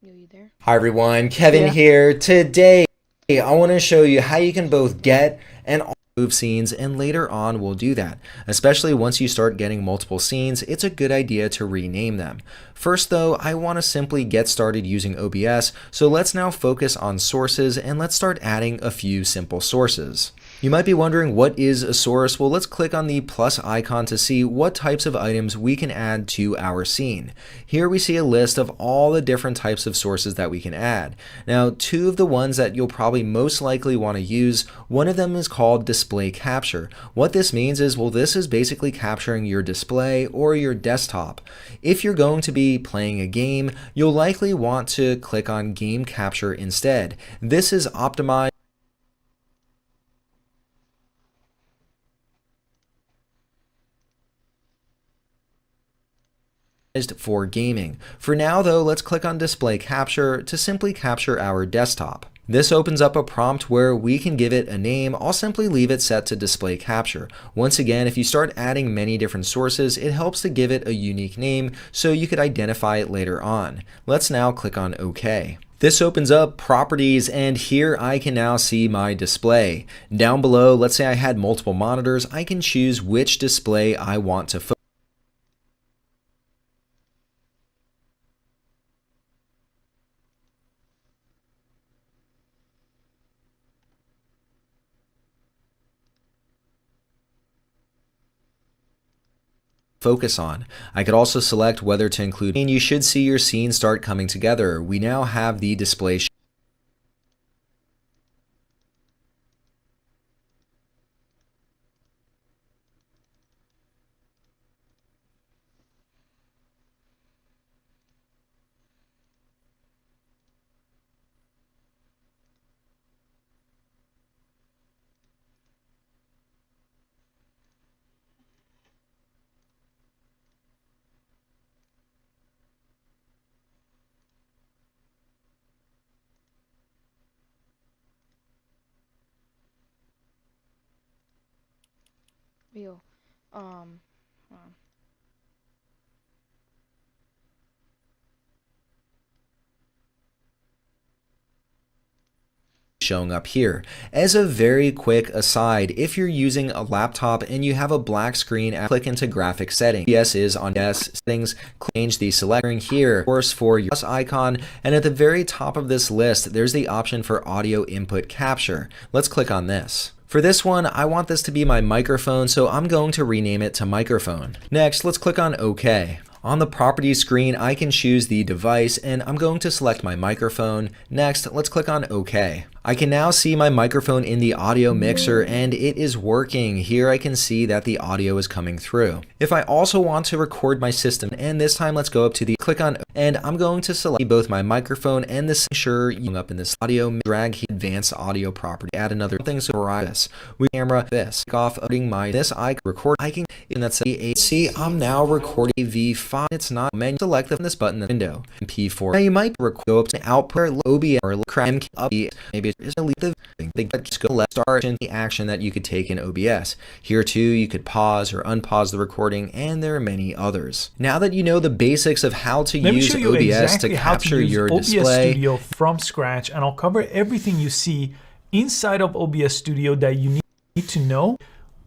Yo, you there? Hi everyone, Kevin here. Today I want to show you how you can both get and move scenes, and later on we'll do that. Especially once you start getting multiple scenes, it's a good idea to rename them. First though, I want to simply get started using OBS, so let's now focus on sources and let's start adding a few simple sources. You might be wondering, what is a source? Well, let's click on the plus icon to see what types of items we can add to our scene. Here we see a list of all the different types of sources that we can add. Now, two of the ones that you'll probably most likely want to use, one of them is called display capture. What this means is, well, this is basically capturing your display or your desktop. If you're going to be playing a game, you'll likely want to click on game capture instead. This is optimized for gaming. For now though, let's click on display capture to simply capture our desktop. This opens up a prompt where we can give it a name. I'll simply leave it set to display capture. Once again, if you start adding many different sources, it helps to give it a unique name so you could identify it later on. Let's now click on OK. This opens up properties, and here I can now see my display. Down below, let's say I had multiple monitors, I can choose which display I want to focus on. I could also select whether to include, and you should see your scene start coming together. We now have the display Yo, hold on. showing up here. As a very quick aside, if you're using a laptop and you have a black screen, click into graphic settings. OBS is on settings, change the selector here, course for your plus icon, and at the very top of this list, there's the option for audio input capture. Let's click on this. For this one, I want this to be my microphone, so I'm going to rename it to microphone. Next, let's click on OK. On the properties screen, I can choose the device, and I'm going to select my microphone. Next, let's click on OK. I can now see my microphone in the audio mixer, and it is working. Here I can see that the audio is coming through. If I also want to record my system, and this time let's go up to the click on, and I'm going to select both my microphone and this. Sure, you up in this audio, drag advanced audio property, add another thing. So this we camera this off putting my this I record I can, and that's a see I'm now recording a V5. It's not menu, select this button in the window P4. Now you might go up to output OBS or cram up, maybe it's a leave the thing. Just go left start in the action that you could take in OBS. Here too, you could pause or unpause the recording, and there are many others. Now that you know the basics of how to use OBS to capture your display Studio from scratch, and I'll cover everything you see inside of OBS Studio that you need to know.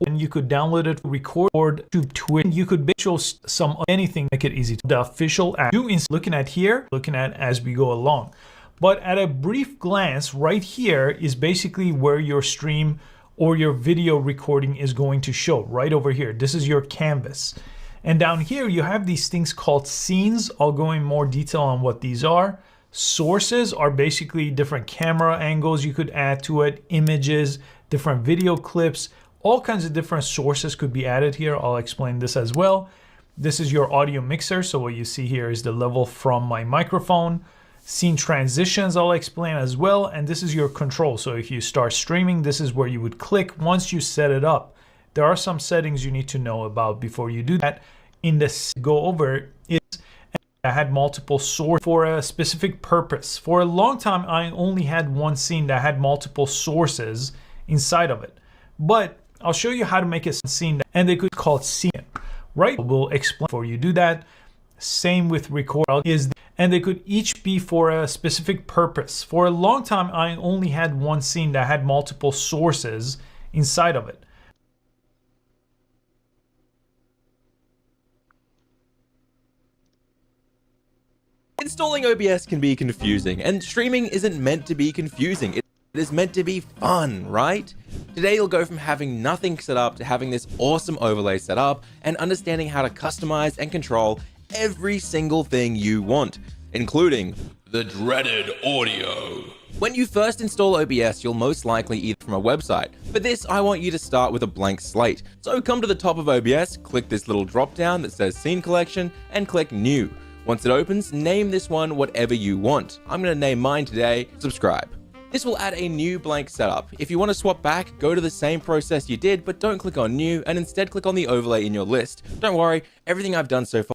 And you could download it, record to Twitch. You could show some anything, make it easy. The official app looking at as we go along. But at a brief glance, right here is basically where your stream or your video recording is going to show. Right over here. This is your canvas. And down here you have these things called scenes. I'll go in more detail on what these are. Sources are basically different camera angles you could add to it, images, different video clips, all kinds of different sources could be added here. I'll explain this as well. This is your audio mixer. So what you see here is the level from my microphone. Scene transitions I'll explain as well. And this is your control. So if you start streaming, this is where you would click once you set it up. There are some settings you need to know about before you do that. In this go over is I had multiple sources for a specific purpose. For a long time, I only had one scene that had multiple sources inside of it. But I'll show you how to make a scene, and they could call it scene, right? We'll explain before you do that. Same with record is, and they could each be for a specific purpose. For a long time, I only had one scene that had multiple sources inside of it. Installing OBS can be confusing, and streaming isn't meant to be confusing. It is meant to be fun, right? Today you'll go from having nothing set up to having this awesome overlay set up and understanding how to customize and control every single thing you want, including the dreaded audio. When you first install OBS, you'll most likely either from a website. For this, I want you to start with a blank slate. So come to the top of OBS, click this little drop down that says Scene Collection, and click New. Once it opens, name this one whatever you want. I'm going to name mine today Subscribe. This will add a new blank setup. If you want to swap back, go to the same process you did, but don't click on New and instead click on the overlay in your list. Don't worry, everything I've done so far